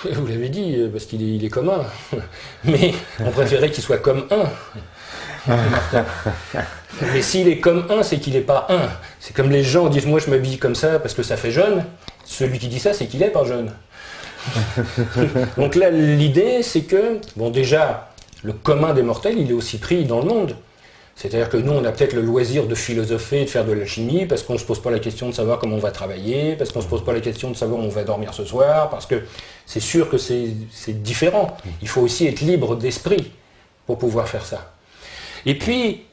Vous l'avez dit, parce il est comme un. Mais on préférait qu'il soit comme un. Mais s'il est comme un, c'est qu'il n'est pas un. C'est comme les gens disent, moi je m'habille comme ça parce que ça fait jeune. Celui qui dit ça, c'est qu'il n'est pas jeune. Donc là, l'idée, c'est que, bon déjà, le commun des mortels, il est aussi pris dans le monde. C'est-à-dire que nous, on a peut-être le loisir de philosopher, de faire de l'alchimie, parce qu'on ne se pose pas la question de savoir comment on va travailler, parce qu'on ne se pose pas la question de savoir où on va dormir ce soir, parce que c'est sûr que c'est différent. Il faut aussi être libre d'esprit pour pouvoir faire ça. Et puis,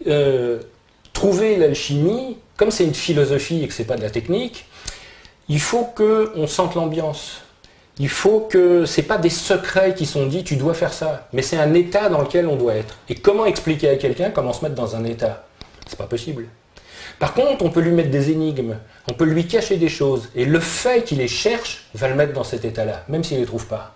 trouver l'alchimie, comme c'est une philosophie et que ce n'est pas de la technique, il faut qu'on sente l'ambiance. Il faut que ce n'est pas des secrets qui sont dits, tu dois faire ça, mais c'est un état dans lequel on doit être. Et comment expliquer à quelqu'un comment se mettre dans un état? C'est pas possible. Par contre, on peut lui mettre des énigmes, on peut lui cacher des choses, et le fait qu'il les cherche va le mettre dans cet état-là, même s'il ne les trouve pas.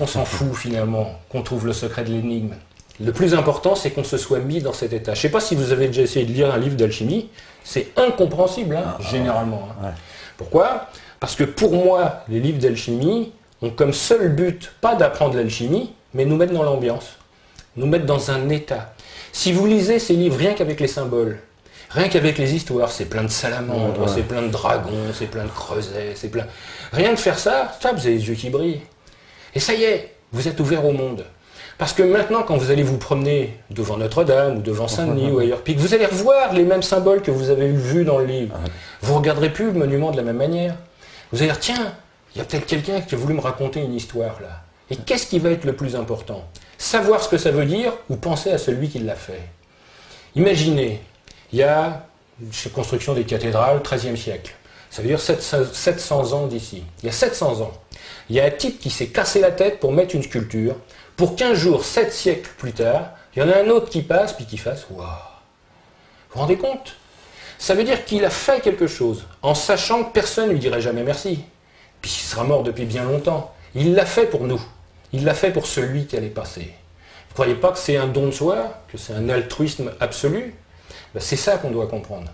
On s'en fout finalement qu'on trouve le secret de l'énigme. Le plus important, c'est qu'on se soit mis dans cet état. Je ne sais pas si vous avez déjà essayé de lire un livre d'alchimie, c'est incompréhensible, hein, généralement. Hein. Ouais. Pourquoi ? Parce que pour moi, les livres d'alchimie ont comme seul but, pas d'apprendre l'alchimie, mais nous mettre dans l'ambiance, nous mettre dans un état. Si vous lisez ces livres rien qu'avec les symboles, rien qu'avec les histoires, c'est plein de salamandres, c'est plein de dragons, c'est plein de creusets, c'est plein... Rien de faire ça, vous avez les yeux qui brillent. Et ça y est, vous êtes ouvert au monde. Parce que maintenant, quand vous allez vous promener devant Notre-Dame ou devant Saint-Denis ou ailleurs, puis que vous allez revoir les mêmes symboles que vous avez vus dans le livre, vous ne regarderez plus le monument de la même manière. Vous allez dire, tiens, il y a peut-être quelqu'un qui a voulu me raconter une histoire là. Et qu'est-ce qui va être le plus important? Savoir ce que ça veut dire ou penser à celui qui l'a fait. Imaginez, il y a une construction des cathédrales, 13e siècle. Ça veut dire 700 ans d'ici. Il y a 700 ans. Il y a un type qui s'est cassé la tête pour mettre une sculpture. Pour qu'un jour, 7 siècles plus tard, il y en a un autre qui passe puis qui fasse « Waouh !» Vous vous rendez compte? Ça veut dire qu'il a fait quelque chose, en sachant que personne ne lui dirait jamais merci. Puis il sera mort depuis bien longtemps. Il l'a fait pour nous. Il l'a fait pour celui qui allait passer. Vous ne croyez pas que c'est un don de soi, que c'est un altruisme absolu? Ben, c'est ça qu'on doit comprendre.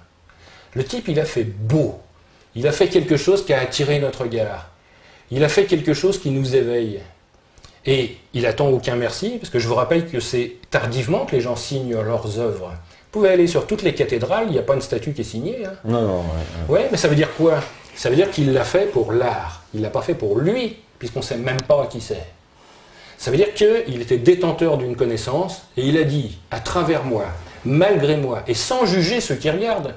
Le type, il a fait beau. Il a fait quelque chose qui a attiré notre regard. Il a fait quelque chose qui nous éveille. Et il attend aucun merci, parce que je vous rappelle que c'est tardivement que les gens signent leurs œuvres. Vous pouvez aller sur toutes les cathédrales, il n'y a pas une statue qui est signée. Hein. Non, ouais, mais ça veut dire quoi? Ça veut dire qu'il l'a fait pour l'art. Il ne l'a pas fait pour lui, puisqu'on ne sait même pas qui c'est. Ça veut dire qu'il était détenteur d'une connaissance, et il a dit, à travers moi, malgré moi, et sans juger ceux qui regardent,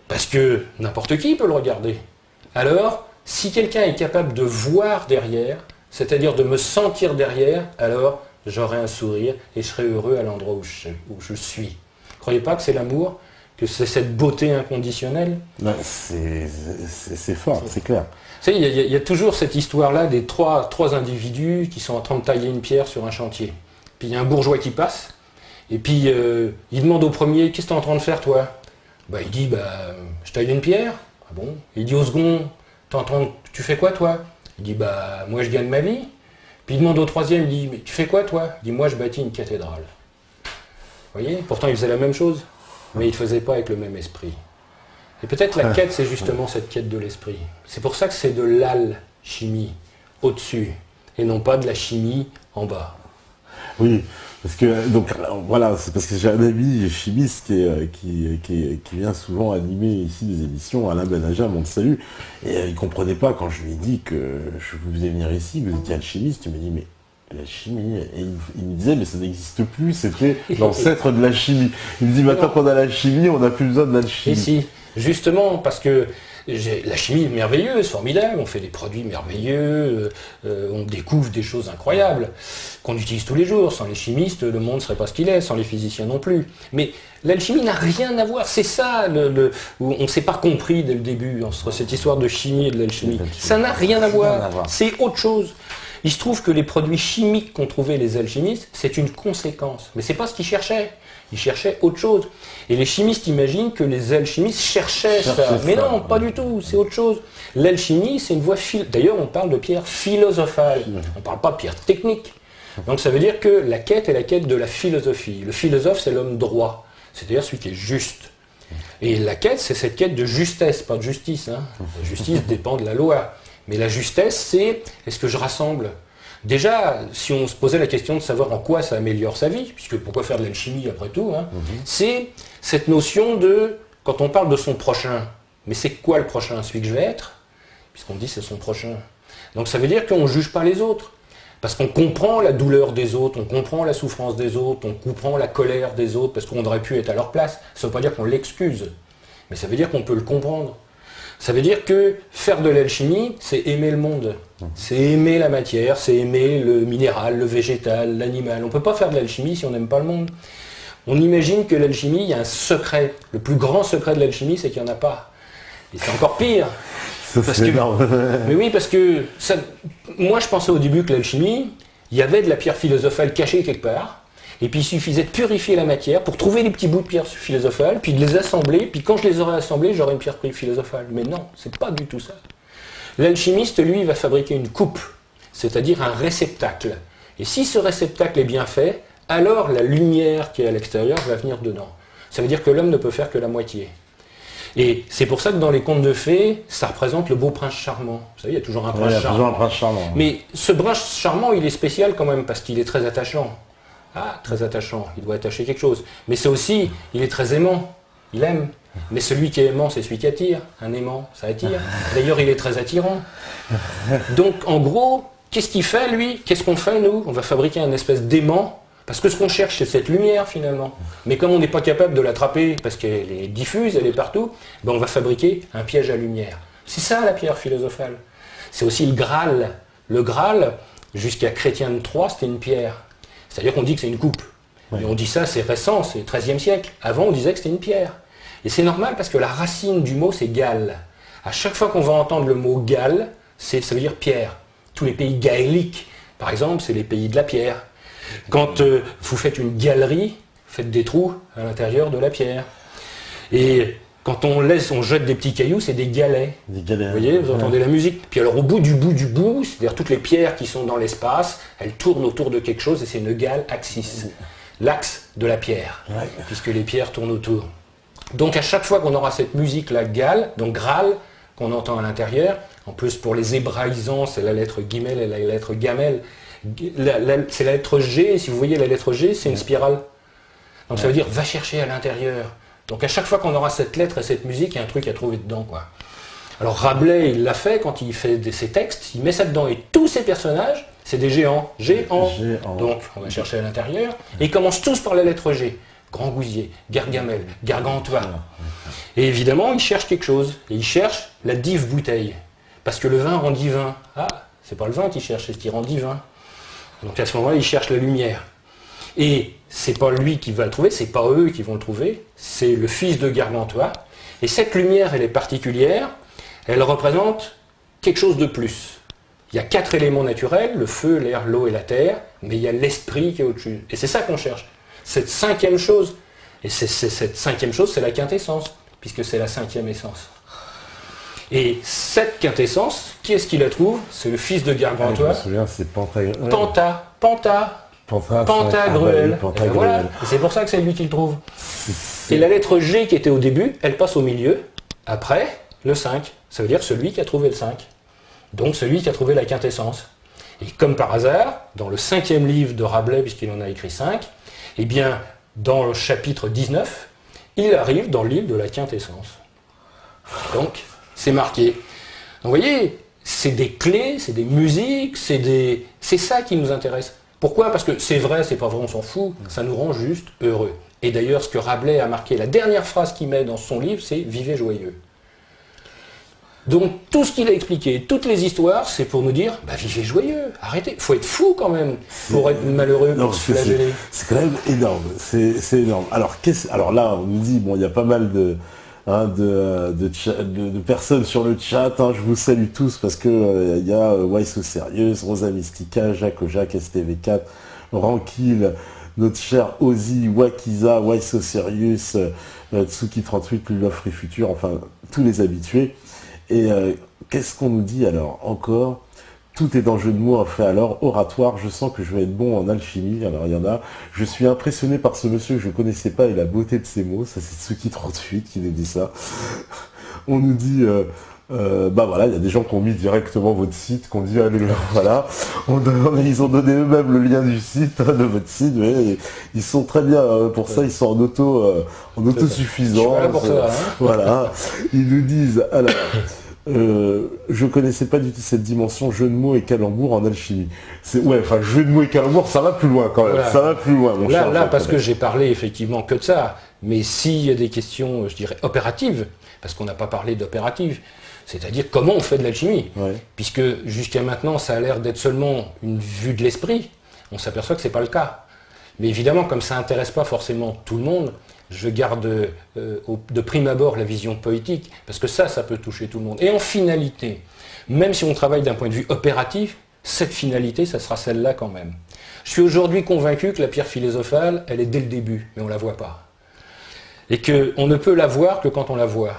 parce que n'importe qui peut le regarder. Alors, si quelqu'un est capable de voir derrière, c'est-à-dire de me sentir derrière, alors j'aurai un sourire et je serai heureux à l'endroit où je suis. Ne croyez pas que c'est l'amour, que c'est cette beauté inconditionnelle? C'est fort, c'est clair. Vous savez, il y a toujours cette histoire-là des trois individus qui sont en train de tailler une pierre sur un chantier. Puis il y a un bourgeois qui passe, et puis il demande au premier, qu'est-ce que tu es en train de faire toi? Il dit, je taille une pierre. Ah bon? Il dit au second, tu fais quoi toi? Il dit, moi je gagne ma vie. Puis il demande au troisième, il dit, mais tu fais quoi toi? Il dit, moi je bâtis une cathédrale. Vous voyez? Pourtant il faisait la même chose, mais il ne faisait pas avec le même esprit. Et peut-être la quête, c'est justement cette quête de l'esprit. C'est pour ça que c'est de l'alchimie au-dessus, et non pas de la chimie en bas. Oui, parce que donc voilà, c'est parce que j'ai un ami chimiste qui vient souvent animer ici des émissions, Alain Benaja, mon salut, et il ne comprenait pas quand je lui ai dit que je voulais venir ici, que vous étiez alchimiste. Il m'a dit, mais la chimie, et il me disait, mais ça n'existe plus, c'était l'ancêtre de la chimie. Il me dit, maintenant qu'on a la chimie, on n'a plus besoin de l'alchimie. Ici, justement, parce que la chimie est merveilleuse, formidable, on fait des produits merveilleux, on découvre des choses incroyables qu'on utilise tous les jours. Sans les chimistes, le monde ne serait pas ce qu'il est, sans les physiciens non plus. Mais l'alchimie n'a rien à voir, c'est ça, où on ne s'est pas compris dès le début, entre cette histoire de chimie et de l'alchimie. Ça n'a rien à voir, c'est autre chose. Il se trouve que les produits chimiques qu'ont trouvés les alchimistes, c'est une conséquence. Mais ce n'est pas ce qu'ils cherchaient. Ils cherchaient autre chose. Et les chimistes imaginent que les alchimistes cherchaient ça. Mais non, pas du tout, c'est autre chose. L'alchimie, c'est une voie... D'ailleurs, on parle de pierre philosophale. On ne parle pas de pierre technique. Donc ça veut dire que la quête est la quête de la philosophie. Le philosophe, c'est l'homme droit. C'est-à-dire celui qui est juste. Et la quête, c'est cette quête de justesse, pas de justice. Hein. La justice dépend de la loi. Mais la justesse, c'est est-ce que je rassemble? Déjà, si on se posait la question de savoir en quoi ça améliore sa vie, puisque pourquoi faire de l'alchimie après tout, hein, c'est cette notion de, quand on parle de son prochain, mais c'est quoi le prochain? Celui que je vais être? Puisqu'on dit c'est son prochain. Donc ça veut dire qu'on ne juge pas les autres. Parce qu'on comprend la douleur des autres, on comprend la souffrance des autres, on comprend la colère des autres, parce qu'on aurait pu être à leur place. Ça ne veut pas dire qu'on l'excuse, mais ça veut dire qu'on peut le comprendre. Ça veut dire que faire de l'alchimie, c'est aimer le monde. C'est aimer la matière, c'est aimer le minéral, le végétal, l'animal. On ne peut pas faire de l'alchimie si on n'aime pas le monde. On imagine que l'alchimie, il y a un secret. Le plus grand secret de l'alchimie, c'est qu'il n'y en a pas. Et c'est encore pire. C'est énorme. Mais oui, parce que ça, moi je pensais au début que l'alchimie, il y avait de la pierre philosophale cachée quelque part, et puis il suffisait de purifier la matière pour trouver les petits bouts de pierre philosophale, puis de les assembler, puis quand je les aurais assemblés, j'aurais une pierre philosophale. Mais non, c'est pas du tout ça. L'alchimiste, lui, va fabriquer une coupe, c'est-à-dire un réceptacle. Et si ce réceptacle est bien fait, alors la lumière qui est à l'extérieur va venir dedans. Ça veut dire que l'homme ne peut faire que la moitié. Et c'est pour ça que dans les contes de fées, ça représente le beau prince charmant. Vous savez, il y a toujours un prince charmant. Mais ce prince charmant, il est spécial quand même, parce qu'il est très attachant. Ah, très attachant, il doit attacher quelque chose. Mais c'est aussi, il est très aimant, il aime. Mais celui qui est aimant, c'est celui qui attire. Un aimant, ça attire. D'ailleurs, il est très attirant. Donc, en gros, qu'est-ce qu'il fait, lui? Qu'est-ce qu'on fait, nous? On va fabriquer un espèce d'aimant. Parce que ce qu'on cherche, c'est cette lumière, finalement. Mais comme on n'est pas capable de l'attraper, parce qu'elle est diffuse, elle est partout, ben on va fabriquer un piège à lumière. C'est ça, la pierre philosophale. C'est aussi le Graal. Le Graal, jusqu'à Chrétien de Troyes, c'était une pierre. C'est-à-dire qu'on dit que c'est une coupe. Et on dit ça, c'est récent, c'est le XIIIe siècle. Avant, on disait que c'était une pierre. Et c'est normal, parce que la racine du mot, c'est Galles. À chaque fois qu'on va entendre le mot Galles, ça veut dire pierre. Tous les pays gaéliques, par exemple, c'est les pays de la pierre. Quand vous faites une galerie, faites des trous à l'intérieur de la pierre. Et quand on jette des petits cailloux, c'est des galets. Vous voyez, vous entendez la musique. Puis alors au bout du bout, c'est-à-dire toutes les pierres qui sont dans l'espace, elles tournent autour de quelque chose et c'est une gale axis. L'axe de la pierre, puisque les pierres tournent autour. Donc à chaque fois qu'on aura cette musique-là, gale, donc Graal, qu'on entend à l'intérieur, en plus pour les hébraïsants, c'est la lettre guimel et la lettre gamel. C'est la lettre G, si vous voyez la lettre G, c'est une spirale. Donc ça veut dire va chercher à l'intérieur. Donc à chaque fois qu'on aura cette lettre et cette musique, il y a un truc à trouver dedans, quoi. Alors Rabelais, il l'a fait quand il fait ses textes, il met ça dedans. Et tous ces personnages, c'est des géants. Géants. Donc on va chercher à l'intérieur. Et ils commencent tous par la lettre G. Grand Gousier, Gargamel, Gargantua. Et évidemment, il cherche quelque chose. Et il cherche la dive bouteille. Parce que le vin rend divin. Ah, c'est pas le vin qu'il cherche, c'est ce qui rend divin. Donc à ce moment-là, il cherche la lumière. Et c'est pas lui qui va le trouver, c'est pas eux qui vont le trouver, c'est le fils de Gargantua. Et cette lumière, elle est particulière, elle représente quelque chose de plus. Il y a 4 éléments naturels, le feu, l'air, l'eau et la terre, mais il y a l'esprit qui est au-dessus. Et c'est ça qu'on cherche. Cette 5e chose. Et cette 5e chose, c'est la quintessence, puisque c'est la 5e essence. Et cette quintessence, qui est-ce qui la trouve? C'est le fils de Gargantua. Je me souviens, c'est Pantagruel. Voilà. Et c'est pour ça que c'est lui qui le trouve. Et la lettre G qui était au début, elle passe au milieu, après le 5. Ça veut dire celui qui a trouvé le 5. Donc celui qui a trouvé la quintessence. Et comme par hasard, dans le 5e livre de Rabelais, puisqu'il en a écrit 5, eh bien, dans le chapitre 19, il arrive dans le livre de la quintessence. Donc, c'est marqué. Donc, vous voyez, c'est des clés, c'est des musiques, c'est ça qui nous intéresse. Pourquoi? Parce que c'est vrai, c'est pas vrai, on s'en fout, ça nous rend juste heureux. Et d'ailleurs, ce que Rabelais a marqué, la dernière phrase qu'il met dans son livre, c'est « Vivez joyeux ». Donc, tout ce qu'il a expliqué, toutes les histoires, c'est pour nous dire bah, « Vivez joyeux, arrêtez, il faut être fou quand même pour être malheureux, pour se flageller. » C'est quand même énorme, c'est énorme. Alors là, on nous dit, bon, il y a pas mal de personnes sur le chat, hein, je vous salue tous parce que il y a Waiso Sérieuse, Rosa Mystica, Jacques Ojac, STV4, Rankil, notre cher Ozzy, Wakiza, Waiso Sérieux, Tsuki38, Lulov Free Future, enfin tous les habitués. Et qu'est-ce qu'on nous dit alors encore? Tout est dans le jeu de mots, en fait. Alors, oratoire, je sens que je vais être bon en alchimie. Alors, il y en a. Je suis impressionné par ce monsieur que je connaissais pas et la beauté de ses mots. Ça, c'est Tsuki38 qui nous dit ça. On nous dit, bah voilà, il y a des gens qui ont mis directement votre site, qui ont dit allez, voilà, ils ont donné eux-mêmes le lien du site, de votre site, mais ils sont très bien pour ça, ils sont en autosuffisance. Voilà pour ça. Hein. Voilà, ils nous disent alors. Je connaissais pas du tout cette dimension jeu de mots et calembour en alchimie. Ouais, enfin jeu de mots et calembour, ça va plus loin quand même. Voilà. Ça va plus loin, mon cher. Là, parce que j'ai parlé effectivement que de ça. Mais s'il y a des questions, je dirais, opératives, parce qu'on n'a pas parlé d'opératives, c'est-à-dire comment on fait de l'alchimie. Ouais. Puisque jusqu'à maintenant, ça a l'air d'être seulement une vue de l'esprit, on s'aperçoit que ce n'est pas le cas. Mais évidemment, comme ça n'intéresse pas forcément tout le monde, je garde de prime abord la vision poétique, parce que ça peut toucher tout le monde. Et en finalité, même si on travaille d'un point de vue opératif, cette finalité, ça sera celle-là quand même. Je suis aujourd'hui convaincu que la pierre philosophale, elle est dès le début, mais on ne la voit pas. Et qu'on ne peut la voir que quand on la voit.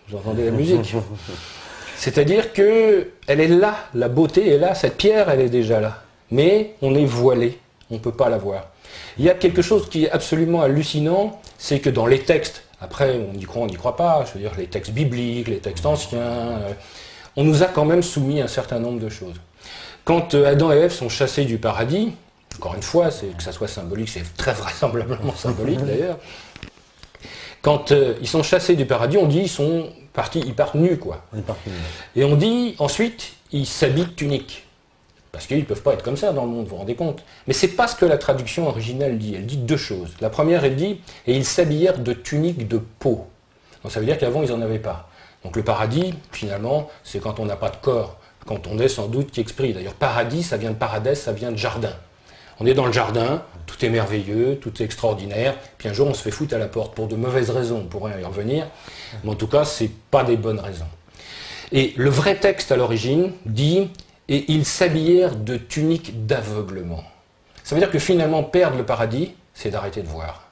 Vous entendez la musique? C'est-à-dire qu'elle est là, la beauté est là, cette pierre, elle est déjà là. Mais on est voilé, on ne peut pas la voir. Il y a quelque chose qui est absolument hallucinant, c'est que dans les textes, après on y croit, on n'y croit pas, je veux dire les textes bibliques, les textes anciens, on nous a quand même soumis un certain nombre de choses. Quand Adam et Ève sont chassés du paradis, encore une fois, que ça soit symbolique, c'est très vraisemblablement symbolique d'ailleurs, quand ils sont chassés du paradis, on dit ils partent nus, quoi. Et on dit ensuite, ils s'habillent de tunique. Parce qu'ils ne peuvent pas être comme ça dans le monde, vous vous rendez compte. Mais ce n'est pas ce que la traduction originale dit. Elle dit deux choses. La première, elle dit « et ils s'habillèrent de tuniques de peau ». Donc ça veut dire qu'avant, ils n'en avaient pas. Donc le paradis, finalement, c'est quand on n'a pas de corps. Quand on est sans doute qui exprime. D'ailleurs, paradis, ça vient de paradès, ça vient de jardin. On est dans le jardin, tout est merveilleux, tout est extraordinaire. Puis un jour, on se fait foutre à la porte pour de mauvaises raisons. On pourrait y revenir. Mais en tout cas, ce n'est pas des bonnes raisons. Et le vrai texte à l'origine dit « et ils s'habillèrent de tuniques d'aveuglement ». Ça veut dire que finalement, perdre le paradis, c'est d'arrêter de voir.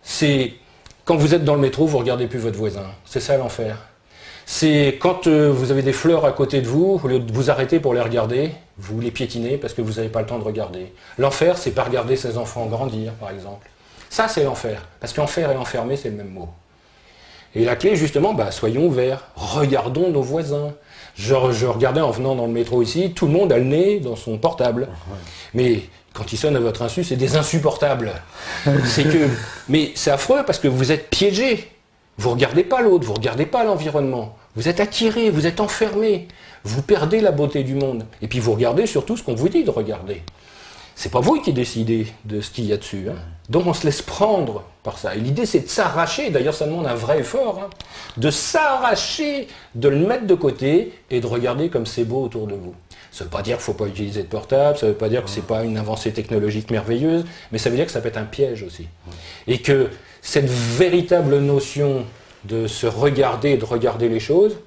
C'est quand vous êtes dans le métro, vous ne regardez plus votre voisin. C'est ça l'enfer. C'est quand vous avez des fleurs à côté de vous, au lieu de vous arrêter pour les regarder, vous les piétinez parce que vous n'avez pas le temps de regarder. L'enfer, c'est pas regarder ses enfants grandir, par exemple. Ça, c'est l'enfer. Parce qu'enfer et enfermé, c'est le même mot. Et la clé, justement, soyons ouverts. Regardons nos voisins. Je regardais en venant dans le métro ici, tout le monde a le nez dans son portable. Mais quand il sonne à votre insu, c'est des insupportables. Mais c'est affreux parce que vous êtes piégés. Vous ne regardez pas l'autre, vous ne regardez pas l'environnement. Vous êtes attirés, vous êtes enfermés. Vous perdez la beauté du monde. Et puis vous regardez surtout ce qu'on vous dit de regarder. C'est pas vous qui décidez de ce qu'il y a dessus. Hein. Donc on se laisse prendre par ça. Et l'idée c'est de s'arracher, d'ailleurs ça demande un vrai effort, de s'arracher, de le mettre de côté et de regarder comme c'est beau autour de vous. Ça ne veut pas dire qu'il ne faut pas utiliser de portable, ça ne veut pas dire que ce n'est pas une avancée technologique merveilleuse, mais ça veut dire que ça peut être un piège aussi. Et que cette véritable notion de se regarder et de regarder les choses,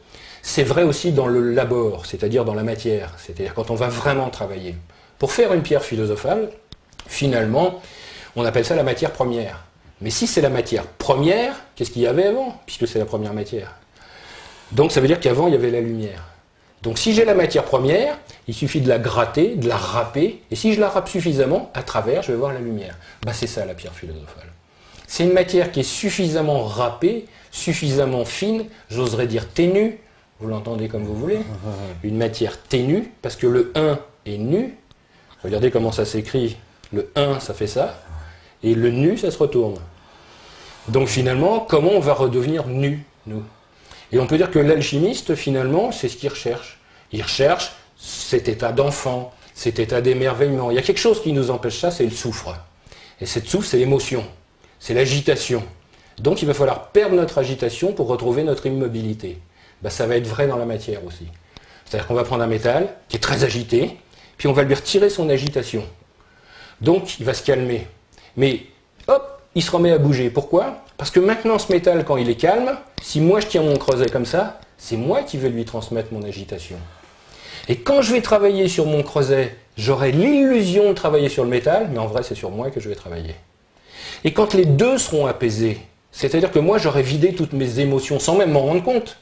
c'est vrai aussi dans le labor, c'est-à-dire dans la matière, c'est-à-dire quand on va vraiment travailler. Pour faire une pierre philosophale, finalement, on appelle ça la matière première. Mais si c'est la matière première, qu'est-ce qu'il y avait avant, puisque c'est la première matière? Donc ça veut dire qu'avant, il y avait la lumière. Donc si j'ai la matière première, il suffit de la gratter, de la râper, et si je la râpe suffisamment, à travers, je vais voir la lumière. C'est ça la pierre philosophale. C'est une matière qui est suffisamment râpée, suffisamment fine, j'oserais dire ténue, vous l'entendez comme vous voulez, une matière ténue, parce que le 1 est nu. Regardez comment ça s'écrit. Le 1, ça fait ça. Et le nu, ça se retourne. Donc finalement, comment on va redevenir nu, nous? Et on peut dire que l'alchimiste, finalement, c'est ce qu'il recherche. Il recherche cet état d'enfant, cet état d'émerveillement. Il y a quelque chose qui nous empêche ça, c'est le soufre. Et cette soufre, c'est l'émotion. C'est l'agitation. Donc il va falloir perdre notre agitation pour retrouver notre immobilité. Ça va être vrai dans la matière aussi. C'est-à-dire qu'on va prendre un métal qui est très agité, puis on va lui retirer son agitation. Donc, il va se calmer. Mais, hop, il se remet à bouger. Pourquoi? Parce que maintenant, ce métal, quand il est calme, si moi je tiens mon creuset comme ça, c'est moi qui vais lui transmettre mon agitation. Et quand je vais travailler sur mon creuset, j'aurai l'illusion de travailler sur le métal, mais en vrai, c'est sur moi que je vais travailler. Et quand les deux seront apaisés, c'est-à-dire que moi, j'aurai vidé toutes mes émotions sans même m'en rendre compte,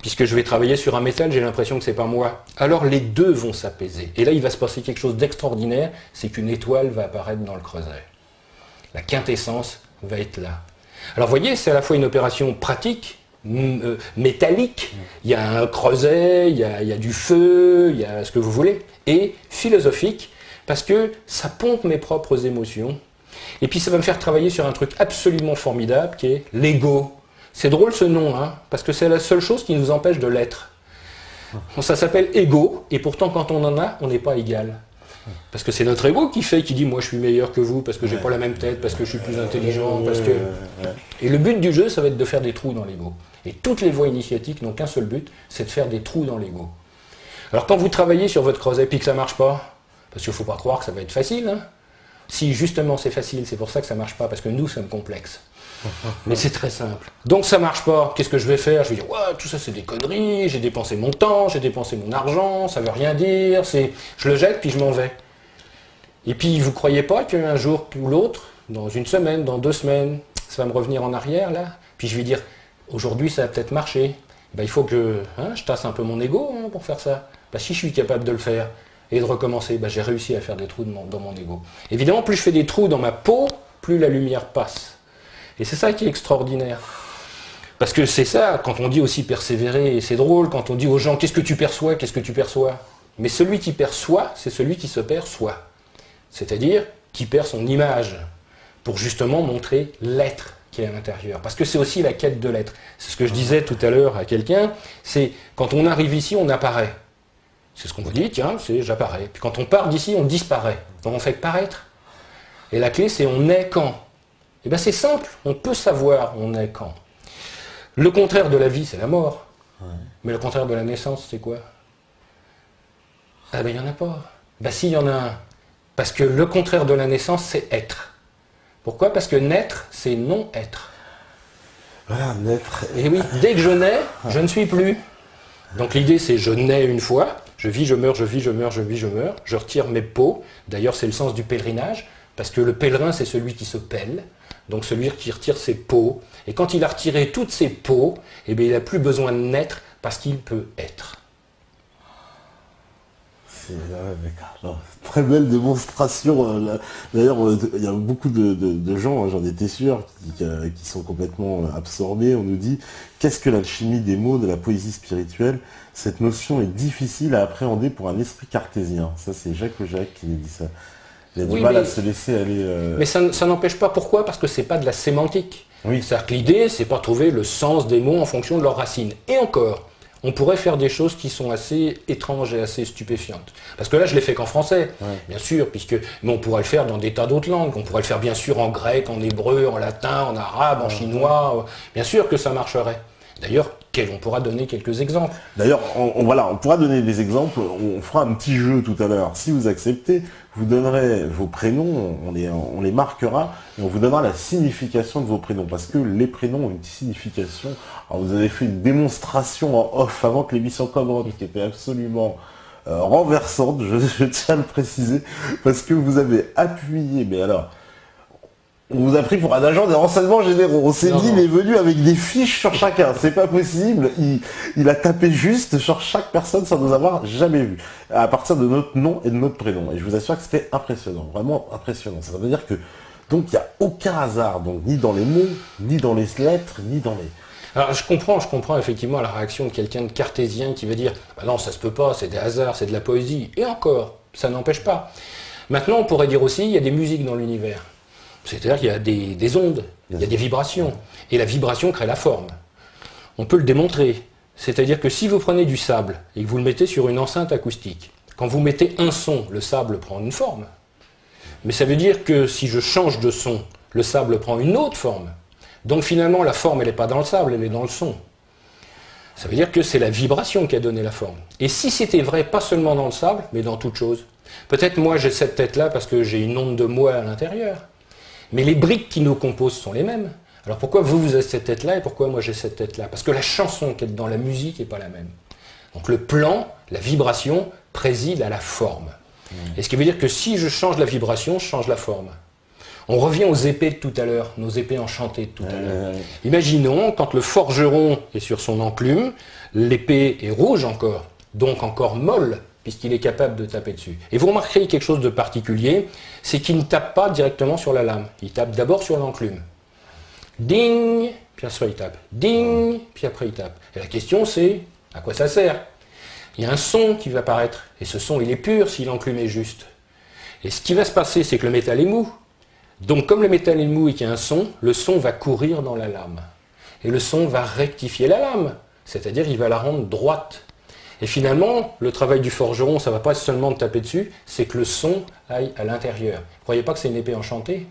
puisque je vais travailler sur un métal, j'ai l'impression que ce n'est pas moi. Alors les deux vont s'apaiser. Et là, il va se passer quelque chose d'extraordinaire, c'est qu'une étoile va apparaître dans le creuset. La quintessence va être là. Alors vous voyez, c'est à la fois une opération pratique, métallique, il y a un creuset, il y a du feu, il y a ce que vous voulez, et philosophique, parce que ça pompe mes propres émotions, et puis ça va me faire travailler sur un truc absolument formidable, qui est l'ego. C'est drôle ce nom, hein, parce que c'est la seule chose qui nous empêche de l'être. Ça s'appelle ego, et pourtant quand on en a, on n'est pas égal. Parce que c'est notre ego qui dit moi je suis meilleur que vous, parce que j'ai pas la même tête, parce que je suis plus intelligent, parce que... Et le but du jeu, ça va être de faire des trous dans l'ego. Et toutes les voies initiatiques n'ont qu'un seul but, c'est de faire des trous dans l'ego. Alors quand vous travaillez sur votre creuset et que ça marche pas, parce qu'il ne faut pas croire que ça va être facile, hein. Si justement c'est facile, c'est pour ça que ça marche pas, parce que nous sommes complexes. Mais c'est très simple. Donc ça marche pas, qu'est-ce que je vais faire? Je vais dire, ouais, tout ça c'est des conneries, j'ai dépensé mon temps, j'ai dépensé mon argent, ça veut rien dire, je le jette puis je m'en vais. Et puis vous croyez pas qu'un jour ou l'autre, dans une semaine, dans 2 semaines, ça va me revenir en arrière là? Puis je vais dire, aujourd'hui ça va peut-être marcher. Ben, il faut que je tasse un peu mon ego pour faire ça. Ben, si je suis capable de le faire et de recommencer, ben, j'ai réussi à faire des trous dans mon ego. Évidemment, plus je fais des trous dans ma peau, plus la lumière passe. Et c'est ça qui est extraordinaire. Parce que c'est ça, quand on dit aussi persévérer, et c'est drôle, quand on dit aux gens, qu'est-ce que tu perçois, qu'est-ce que tu perçois? Mais celui qui perçoit, c'est celui qui se perçoit. C'est-à-dire qui perd son image, pour justement montrer l'être qui est à l'intérieur. Parce que c'est aussi la quête de l'être. C'est ce que je disais tout à l'heure à quelqu'un, c'est quand on arrive ici, on apparaît. C'est ce qu'on vous dit, tiens, c'est j'apparais. Puis quand on part d'ici, on disparaît. Donc on fait que paraître. Et la clé, c'est on est quand. Et bien c'est simple, on peut savoir on est quand. Le contraire de la vie, c'est la mort. Ouais. Mais le contraire de la naissance, c'est quoi? Ah ben il n'y en a pas. Ben si, il y en a un. Parce que le contraire de la naissance, c'est être. Pourquoi? Parce que naître, c'est non-être. Voilà, naître. Et oui, dès que je nais, je ne suis plus. Donc l'idée, c'est je nais une fois, je vis, je meurs, je vis, je meurs, je vis, je meurs. Je retire mes peaux. D'ailleurs, c'est le sens du pèlerinage. Parce que le pèlerin, c'est celui qui se pèle. Donc celui qui retire ses peaux. Et quand il a retiré toutes ses peaux, eh bien, il n'a plus besoin de naître parce qu'il peut être. C'est très belle démonstration. D'ailleurs, il y a beaucoup de gens, j'en étais sûr, qui sont complètement absorbés. On nous dit, qu'est-ce que l'alchimie des mots de la poésie spirituelle? Cette notion est difficile à appréhender pour un esprit cartésien. Ça, c'est Jacques Aujac qui nous dit ça. Il a du mal à se laisser aller... Mais ça n'empêche pas. Pourquoi? Parce que c'est pas de la sémantique. Oui. C'est-à-dire que l'idée, c'est pas trouver le sens des mots en fonction de leurs racines. Et encore, on pourrait faire des choses qui sont assez étranges et assez stupéfiantes. Parce que là, je l'ai fait qu'en français, bien sûr, mais on pourrait le faire dans des tas d'autres langues. On pourrait le faire bien sûr en grec, en hébreu, en latin, en arabe, en chinois. Bien sûr que ça marcherait. D'ailleurs, on pourra donner quelques exemples. D'ailleurs, on pourra donner des exemples. On fera un petit jeu tout à l'heure. Si vous acceptez, vous donnerez vos prénoms, on les marquera et on vous donnera la signification de vos prénoms. Parce que les prénoms ont une signification. Alors, vous avez fait une démonstration en off avant que l'émission commence, qui était absolument renversante, je tiens à le préciser, parce que vous avez appuyé, mais alors... On vous a pris pour un agent des renseignements généraux. On s'est dit, il est venu avec des fiches sur chacun. C'est pas possible. Il a tapé juste sur chaque personne sans nous avoir jamais vu. À partir de notre nom et de notre prénom. Et je vous assure que c'était impressionnant. Vraiment impressionnant. Ça veut dire que, donc, il n'y a aucun hasard. Donc, ni dans les mots, ni dans les lettres, ni dans les... Alors, je comprends effectivement la réaction de quelqu'un de cartésien qui va dire, bah non, ça se peut pas, c'est des hasards, c'est de la poésie. Et encore, ça n'empêche pas. Maintenant, on pourrait dire aussi, il y a des musiques dans l'univers. C'est-à-dire qu'il y a des ondes, il y a des vibrations. Et la vibration crée la forme. On peut le démontrer. C'est-à-dire que si vous prenez du sable et que vous le mettez sur une enceinte acoustique, quand vous mettez un son, le sable prend une forme. Mais ça veut dire que si je change de son, le sable prend une autre forme. Donc finalement, la forme, elle n'est pas dans le sable, elle est dans le son. Ça veut dire que c'est la vibration qui a donné la forme. Et si c'était vrai, pas seulement dans le sable, mais dans toute chose. Peut-être moi, j'ai cette tête-là parce que j'ai une onde de moi à l'intérieur. Mais les briques qui nous composent sont les mêmes. Alors pourquoi vous avez cette tête-là et pourquoi moi j'ai cette tête-là? Parce que la chanson qui est dans la musique n'est pas la même. Donc le plan, la vibration, préside à la forme. Et ce qui veut dire que si je change la vibration, je change la forme. On revient aux épées de tout à l'heure, nos épées enchantées de tout à l'heure. Imaginons, quand le forgeron est sur son enclume, l'épée est rouge encore, donc encore molle, puisqu'il est capable de taper dessus. Et vous remarquerez quelque chose de particulier, c'est qu'il ne tape pas directement sur la lame. Il tape d'abord sur l'enclume. Ding! Puis puis après il tape. Ding, puis après il tape. Et la question c'est, à quoi ça sert? Il y a un son qui va apparaître, et ce son il est pur si l'enclume est juste. Et ce qui va se passer, c'est que le métal est mou. Donc comme le métal est mou et qu'il y a un son, le son va courir dans la lame. Et le son va rectifier la lame, c'est-à-dire il va la rendre droite. Et finalement, le travail du forgeron, ça ne va pas seulement de taper dessus, c'est que le son aille à l'intérieur. Vous ne croyez pas que c'est une épée enchantée?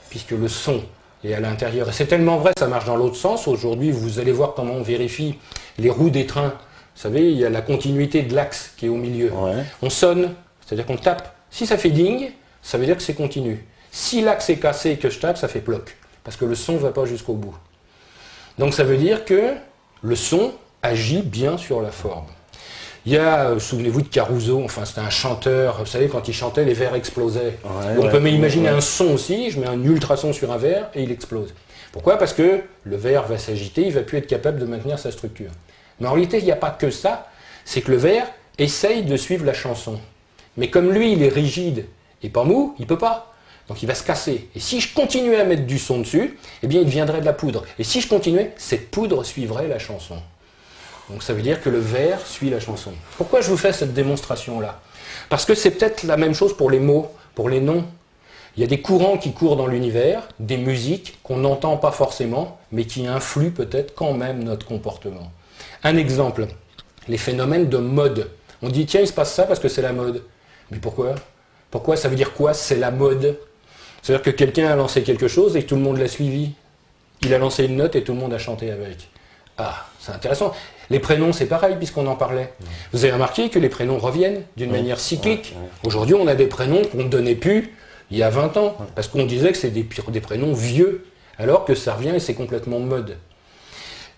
Puisque le son est à l'intérieur. Et c'est tellement vrai, ça marche dans l'autre sens. Aujourd'hui, vous allez voir comment on vérifie les roues des trains. Vous savez, il y a la continuité de l'axe qui est au milieu. Ouais. On sonne, c'est-à-dire qu'on tape. Si ça fait ding, ça veut dire que c'est continu. Si l'axe est cassé et que je tape, ça fait ploc. Parce que le son ne va pas jusqu'au bout. Donc ça veut dire que le son agit bien sur la forme. Il y a, souvenez-vous de Caruso, enfin c'était un chanteur, vous savez quand il chantait les verres explosaient. On peut imaginer un son aussi, je mets un ultrason sur un verre et il explose. Pourquoi? Parce que le verre va s'agiter, il ne va plus être capable de maintenir sa structure. Mais en réalité il n'y a pas que ça, c'est que le verre essaye de suivre la chanson. Mais comme lui il est rigide et pas mou, il ne peut pas. Donc il va se casser. Et si je continuais à mettre du son dessus, eh bien il deviendrait de la poudre. Et si je continuais, cette poudre suivrait la chanson. Donc ça veut dire que le verre suit la chanson. Pourquoi je vous fais cette démonstration-là? Parce que c'est peut-être la même chose pour les mots, pour les noms. Il y a des courants qui courent dans l'univers, des musiques qu'on n'entend pas forcément, mais qui influent peut-être quand même notre comportement. Un exemple, les phénomènes de mode. On dit tiens il se passe ça parce que c'est la mode. Mais pourquoi? Pourquoi? Ça veut dire quoi? C'est la mode. C'est-à-dire que quelqu'un a lancé quelque chose et que tout le monde l'a suivi. Il a lancé une note et tout le monde a chanté avec. Ah, c'est intéressant. Les prénoms, c'est pareil, puisqu'on en parlait. Vous avez remarqué que les prénoms reviennent d'une manière cyclique. Aujourd'hui, on a des prénoms qu'on ne donnait plus il y a 20 ans, parce qu'on disait que c'est des prénoms vieux, alors que ça revient et c'est complètement mode.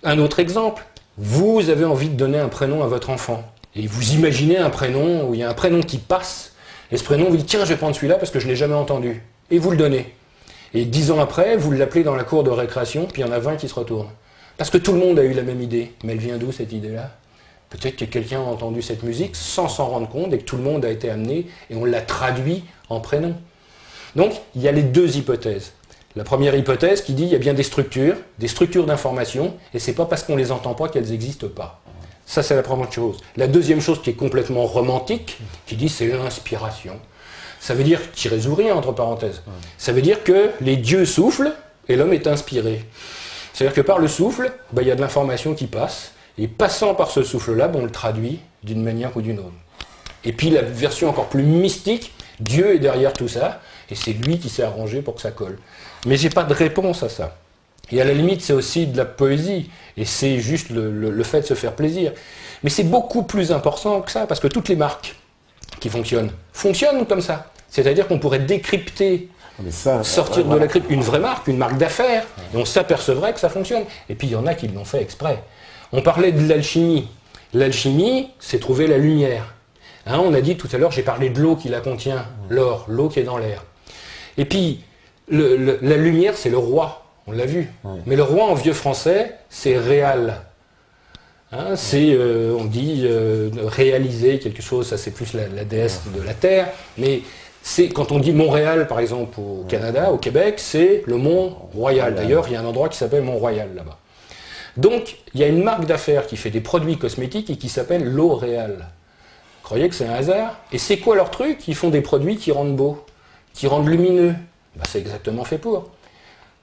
Un autre exemple, vous avez envie de donner un prénom à votre enfant, et vous imaginez un prénom où il y a un prénom qui passe, et ce prénom, vous dites, tiens, je vais prendre celui-là parce que je ne l'ai jamais entendu. Et vous le donnez. Et 10 ans après, vous l'appelez dans la cour de récréation, puis il y en a 20 qui se retournent. Parce que tout le monde a eu la même idée. Mais elle vient d'où cette idée-là? Peut-être que quelqu'un a entendu cette musique sans s'en rendre compte et que tout le monde a été amené et on l'a traduit en prénom. Donc, il y a les deux hypothèses. La première hypothèse qui dit qu'il y a bien des structures d'information, et c'est pas parce qu'on les entend pas qu'elles n'existent pas. Ça, c'est la première chose. La deuxième chose qui est complètement romantique, qui dit c'est l'inspiration. Ça veut dire, tirez ou rien entre parenthèses, ça veut dire que les dieux soufflent et l'homme est inspiré. C'est-à-dire que par le souffle, il y a de l'information qui passe, et passant par ce souffle-là, on le traduit d'une manière ou d'une autre. Et puis la version encore plus mystique, Dieu est derrière tout ça, et c'est lui qui s'est arrangé pour que ça colle. Mais j'ai pas de réponse à ça. Et à la limite, c'est aussi de la poésie, et c'est juste le fait de se faire plaisir. Mais c'est beaucoup plus important que ça, parce que toutes les marques qui fonctionnent comme ça. C'est-à-dire qu'on pourrait décrypter, sortir de la crypte une vraie marque, une marque d'affaires, et on s'apercevrait que ça fonctionne. Et puis il y en a qui l'ont fait exprès. On parlait de l'alchimie. L'alchimie, c'est trouver la lumière. Hein, on a dit tout à l'heure, j'ai parlé de l'eau qui la contient, l'or, l'eau qui est dans l'air. Et puis, la lumière, c'est le roi, on l'a vu. Mais le roi en vieux français, c'est réal. Hein, c'est, on dit, réaliser quelque chose, ça c'est plus la déesse de la terre, mais c'est quand on dit Montréal, par exemple, au Canada, au Québec, c'est le Mont-Royal. D'ailleurs, il y a un endroit qui s'appelle Mont-Royal là-bas. Donc, il y a une marque d'affaires qui fait des produits cosmétiques et qui s'appelle L'Oréal. Vous croyez que c'est un hasard? Et c'est quoi leur truc? Ils font des produits qui rendent beaux, qui rendent lumineux. C'est exactement fait pour.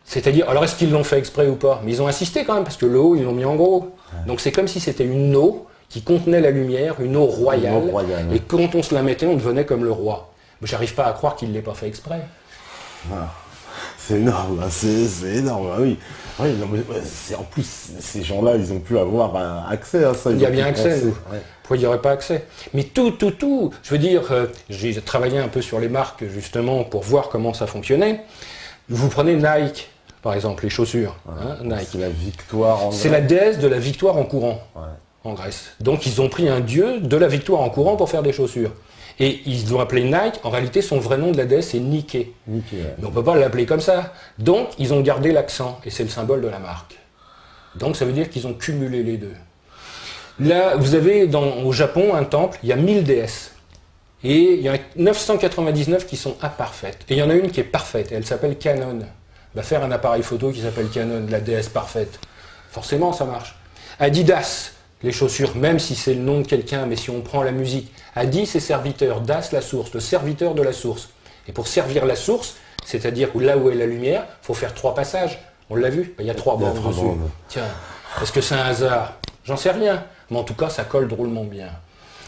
C'est-à-dire, alors est-ce qu'ils l'ont fait exprès ou pas? Mais ils ont insisté quand même, parce que l'eau, ils l'ont mis en gros. Donc c'est comme si c'était une eau qui contenait la lumière, une eau royale, et quand on se la mettait, on devenait comme le roi. J'arrive pas à croire qu'il ne l'ait pas fait exprès. Voilà. C'est énorme, c'est énorme, oui. Oui, non, mais en plus, ces gens-là, ils ont pu avoir accès à ça. Il y a bien accès, nous. Pourquoi il n'y aurait pas accès? Mais tout, je veux dire, j'ai travaillé un peu sur les marques, justement, pour voir comment ça fonctionnait. Vous prenez Nike, par exemple, les chaussures. Hein, Nike. C'est la victoire en Grèce. C'est la déesse de la victoire en courant, en Grèce. Donc ils ont pris un dieu de la victoire en courant pour faire des chaussures. Et ils l'ont appelé Nike, en réalité son vrai nom de la déesse c'est Nike. Mais on ne peut pas l'appeler comme ça. Donc ils ont gardé l'accent, et c'est le symbole de la marque. Donc ça veut dire qu'ils ont cumulé les deux. Là, vous avez au Japon un temple, il y a 1000 déesses. Et il y en a 999 qui sont imparfaites. Et il y en a une qui est parfaite, et elle s'appelle Kannon. bah, faire un appareil photo qui s'appelle Canon, la déesse parfaite. Forcément, ça marche. Adidas, les chaussures, même si c'est le nom de quelqu'un, mais si on prend la musique, Adi, c'est serviteur, Das, la source, le serviteur de la source. Et pour servir la source, c'est-à-dire là où est la lumière, il faut faire 3 passages. On l'a vu, il y a 3 bandes dessus. Tiens, est-ce que c'est un hasard? J'en sais rien, mais en tout cas, ça colle drôlement bien.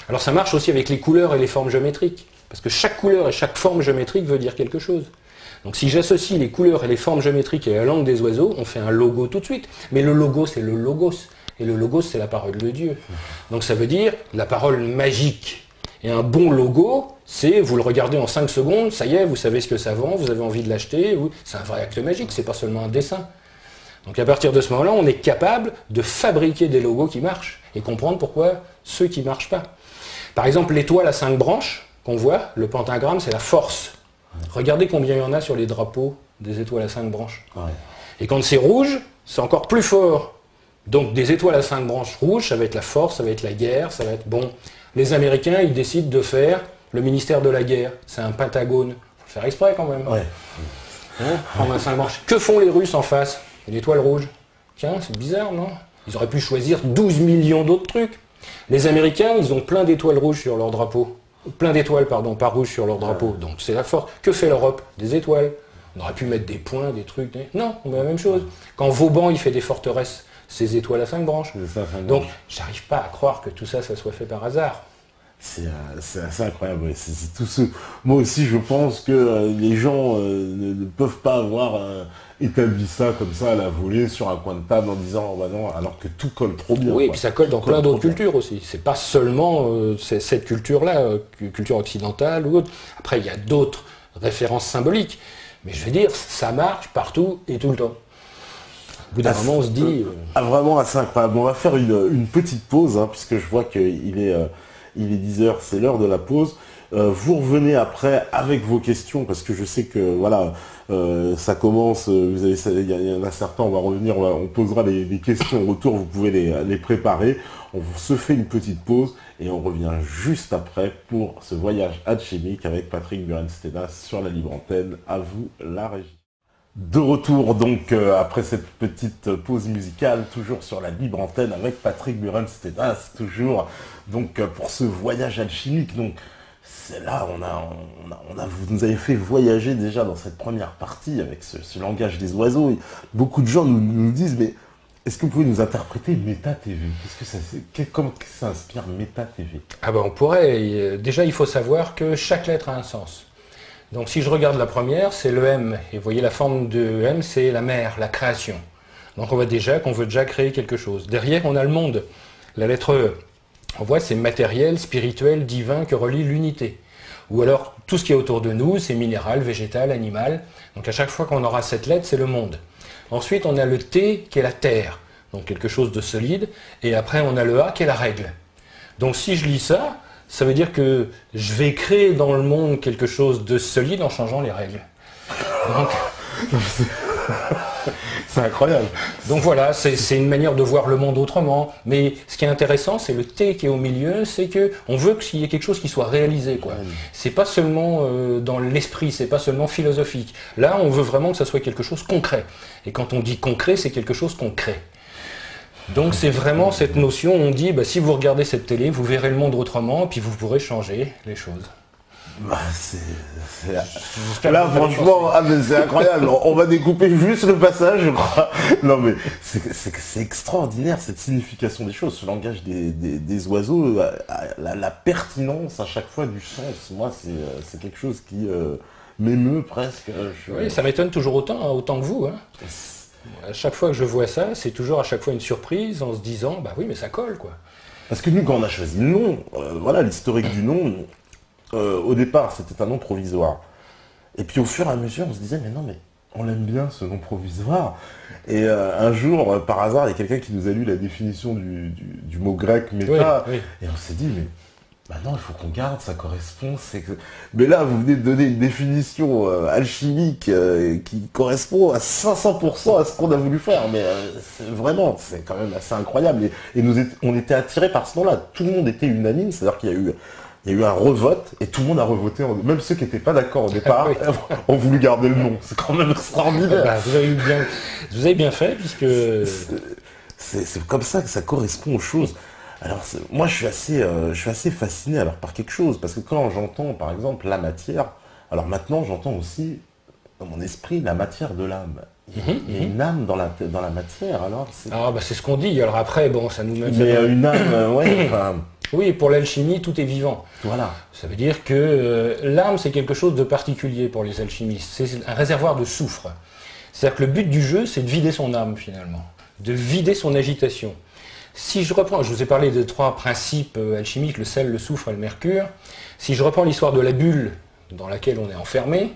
Alors ça marche aussi avec les couleurs et les formes géométriques, parce que chaque couleur et chaque forme géométrique veut dire quelque chose. Donc si j'associe les couleurs et les formes géométriques et la langue des oiseaux, on fait un logo tout de suite. Mais le logo, c'est le logos. Et le logos, c'est la parole de Dieu. Donc ça veut dire la parole magique. Et un bon logo, c'est, vous le regardez en 5 secondes, ça y est, vous savez ce que ça vend, vous avez envie de l'acheter. C'est un vrai acte magique, c'est pas seulement un dessin. Donc à partir de ce moment-là, on est capable de fabriquer des logos qui marchent et comprendre pourquoi ceux qui ne marchent pas. Par exemple, l'étoile à 5 branches qu'on voit, le pentagramme, c'est la force. Regardez combien il y en a sur les drapeaux des étoiles à 5 branches. Ouais. Et quand c'est rouge, c'est encore plus fort. Donc des étoiles à 5 branches rouges, ça va être la force, ça va être la guerre, ça va être bon. Les Américains, ils décident de faire le ministère de la guerre. C'est un pentagone. Faut faire exprès quand même. Ouais. Prendre 5 branches. Que font les Russes en face? L'étoile rouge. Tiens, c'est bizarre, non? Ils auraient pu choisir 12 millions d'autres trucs. Les Américains, ils ont plein d'étoiles rouges sur leur drapeau. Plein d'étoiles, pardon, pas rouges sur leur drapeau. Donc c'est la force. Que fait l'Europe? Des étoiles. On aurait pu mettre des points, des trucs. Non, on met la même chose. Quand Vauban, il fait des forteresses, c'est étoiles à 5 branches. Donc, j'arrive pas à croire que tout ça, ça soit fait par hasard. C'est assez incroyable. Ouais. C'est tout ce... Moi aussi, je pense que les gens ne peuvent pas avoir établi ça comme ça à la volée sur un coin de table en disant oh, bah non, alors que tout colle trop bien. Oui, et puis ça colle dans plein d'autres cultures aussi. C'est pas seulement cette culture-là, culture occidentale ou autre. Après, il y a d'autres références symboliques. Mais je veux dire, ça marche partout et tout le temps. Au bout d'un moment, on se dit... Vraiment assez incroyable. On va faire une petite pause, hein, puisque je vois qu'il est 10h, c'est l'heure de la pause. Vous revenez après avec vos questions, parce que je sais que voilà, ça commence, vous avez, il y en a certains, on va revenir, on posera les questions au retour, vous pouvez les préparer. On se fait une petite pause et on revient juste après pour ce voyage alchimique avec Patrick Buren-Stenas sur la libre antenne. À vous la régie. De retour donc après cette petite pause musicale, toujours sur la libre antenne avec Patrick Buren-Stenas, toujours donc pour ce voyage alchimique. Donc c'est là, vous nous avez fait voyager déjà dans cette première partie avec ce langage des oiseaux. Et beaucoup de gens nous disent mais est-ce que vous pouvez nous interpréter Méta TV? Comment ça inspire Méta TV? Ah ben on pourrait. Déjà il faut savoir que chaque lettre a un sens. Donc si je regarde la première, c'est le M. Et vous voyez la forme de M, c'est la mer, la création. Donc on voit déjà qu'on veut déjà créer quelque chose. Derrière, on a le monde. La lettre E. On voit c'est matériel, spirituel, divin que relie l'unité. Ou alors tout ce qui est autour de nous, c'est minéral, végétal, animal. Donc à chaque fois qu'on aura cette lettre, c'est le monde. Ensuite, on a le T qui est la terre. Donc quelque chose de solide. Et après, on a le A qui est la règle. Donc si je lis ça, ça veut dire que je vais créer dans le monde quelque chose de solide en changeant les règles. Donc, c'est incroyable. Donc voilà, c'est une manière de voir le monde autrement. Mais ce qui est intéressant, c'est le T qui est au milieu, c'est qu'on veut qu'il y ait quelque chose qui soit réalisé, quoi. C'est pas seulement dans l'esprit, c'est pas seulement philosophique. Là, on veut vraiment que ça soit quelque chose de concret. Et quand on dit concret, c'est quelque chose qu'on crée. Donc c'est vraiment cette notion, on dit, bah, si vous regardez cette télé, vous verrez le monde autrement, et puis vous pourrez changer les choses. Bah, là franchement, c'est incroyable, on va découper juste le passage, je crois. Non mais c'est extraordinaire cette signification des choses, ce langage des oiseaux, la pertinence à chaque fois du sens. Moi c'est quelque chose qui m'émeut presque. Oui, ça m'étonne toujours autant que vous. Hein. À chaque fois que je vois ça, c'est toujours à chaque fois une surprise en se disant, bah oui, mais ça colle, quoi. Parce que nous, quand on a choisi le nom, voilà, l'historique du nom, au départ, c'était un nom provisoire. Et puis au fur et à mesure, on se disait, mais non, mais on l'aime bien, ce nom provisoire. Et un jour, par hasard, il y a quelqu'un qui nous a lu la définition du mot grec méta, oui. Et on s'est dit, mais bah non, il faut qu'on garde, ça correspond. Mais là, vous venez de donner une définition alchimique qui correspond à 500% à ce qu'on a voulu faire. Mais vraiment, c'est quand même assez incroyable. Et on était attirés par ce nom-là. Tout le monde était unanime, c'est-à-dire qu'il y a eu il y a eu un revote et tout le monde a revoté, même ceux qui n'étaient pas d'accord au départ, ont voulu garder le nom. C'est quand même extraordinaire. Bah, vous avez bien fait, puisque... C'est comme ça que ça correspond aux choses. Alors moi je suis assez fasciné alors par quelque chose, parce que quand j'entends par exemple la matière, alors maintenant j'entends aussi dans mon esprit la matière de l'âme. Il y a une âme dans la matière, alors c'est ce qu'on dit, alors après, bon, ça nous met... Mais une âme, ouais, enfin... Oui, pour l'alchimie, tout est vivant. Voilà. Ça veut dire que l'âme, c'est quelque chose de particulier pour les alchimistes. C'est un réservoir de soufre. C'est-à-dire que le but du jeu, c'est de vider son âme, finalement. De vider son agitation. Si je reprends, je vous ai parlé de 3 principes alchimiques, le sel, le soufre et le mercure. Si je reprends l'histoire de la bulle dans laquelle on est enfermé,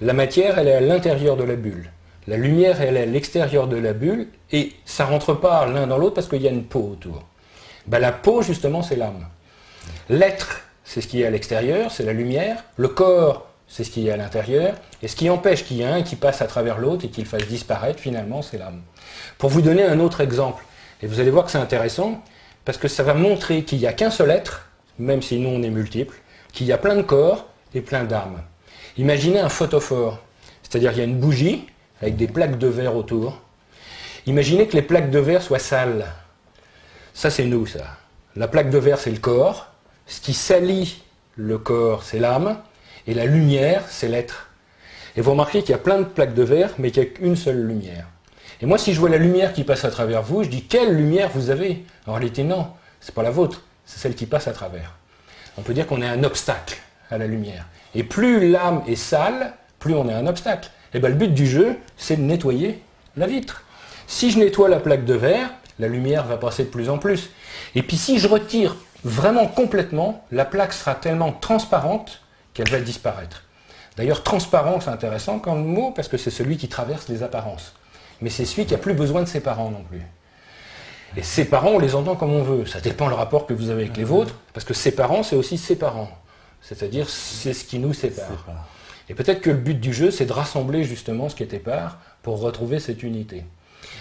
la matière, elle est à l'intérieur de la bulle. La lumière, elle est à l'extérieur de la bulle, et ça ne rentre pas l'un dans l'autre parce qu'il y a une peau autour. Ben, la peau, justement, c'est l'âme. L'être, c'est ce qui est à l'extérieur, c'est la lumière. Le corps, c'est ce qui est à l'intérieur. Et ce qui empêche qu'il y ait un qui passe à travers l'autre et qu'il fasse disparaître, finalement, c'est l'âme. Pour vous donner un autre exemple, et vous allez voir que c'est intéressant, parce que ça va montrer qu'il n'y a qu'un seul être, même si nous on est multiples, qu'il y a plein de corps et plein d'âmes. Imaginez un photophore, c'est-à-dire il y a une bougie avec des plaques de verre autour. Imaginez que les plaques de verre soient sales. Ça c'est nous, ça. La plaque de verre c'est le corps, ce qui salit le corps c'est l'âme, et la lumière c'est l'être. Et vous remarquez qu'il y a plein de plaques de verre, mais qu'il n'y a qu'une seule lumière. Et moi, si je vois la lumière qui passe à travers vous, je dis « Quelle lumière vous avez ?» En réalité, non, c'est pas la vôtre, c'est celle qui passe à travers. On peut dire qu'on est un obstacle à la lumière. Et plus l'âme est sale, plus on est un obstacle. Et bien le but du jeu, c'est de nettoyer la vitre. Si je nettoie la plaque de verre, la lumière va passer de plus en plus. Et puis si je retire vraiment complètement, la plaque sera tellement transparente qu'elle va disparaître. D'ailleurs, transparent, c'est intéressant comme mot, parce que c'est celui qui traverse les apparences. Mais c'est celui qui n'a plus besoin de ses parents non plus. Et ses parents, on les entend comme on veut. Ça dépend le rapport que vous avez avec les vôtres, parce que ses parents, c'est aussi ses parents. C'est-à-dire, c'est ce qui nous sépare. Et peut-être que le but du jeu, c'est de rassembler justement ce qui est épars pour retrouver cette unité.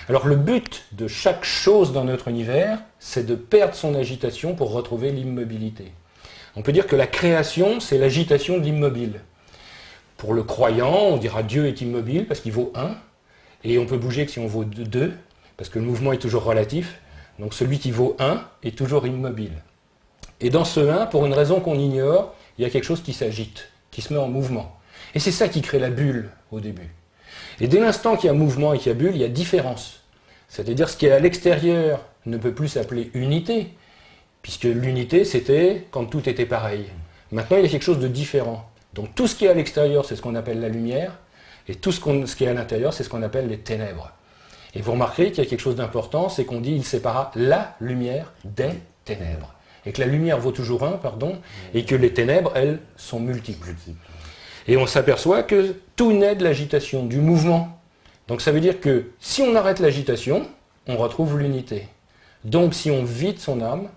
Alors le but de chaque chose dans notre univers, c'est de perdre son agitation pour retrouver l'immobilité. On peut dire que la création, c'est l'agitation de l'immobile. Pour le croyant, on dira Dieu est immobile parce qu'il vaut 1. Et on peut bouger que si on vaut 2, parce que le mouvement est toujours relatif. Donc celui qui vaut 1 est toujours immobile. Et dans ce 1, pour une raison qu'on ignore, il y a quelque chose qui s'agite, qui se met en mouvement. Et c'est ça qui crée la bulle au début. Et dès l'instant qu'il y a mouvement et qu'il y a bulle, il y a différence. C'est-à-dire ce qui est à l'extérieur ne peut plus s'appeler unité, puisque l'unité c'était quand tout était pareil. Maintenant il y a quelque chose de différent. Donc tout ce qui est à l'extérieur, c'est ce qu'on appelle la lumière, et tout ce qui est à l'intérieur, c'est ce qu'on appelle les ténèbres. Et vous remarquerez qu'il y a quelque chose d'important, c'est qu'on dit il sépara la lumière des ténèbres. Et que la lumière vaut toujours 1, et que les ténèbres, elles, sont multiples. Et on s'aperçoit que tout naît de l'agitation, du mouvement. Donc ça veut dire que si on arrête l'agitation, on retrouve l'unité. Donc si on vide son âme,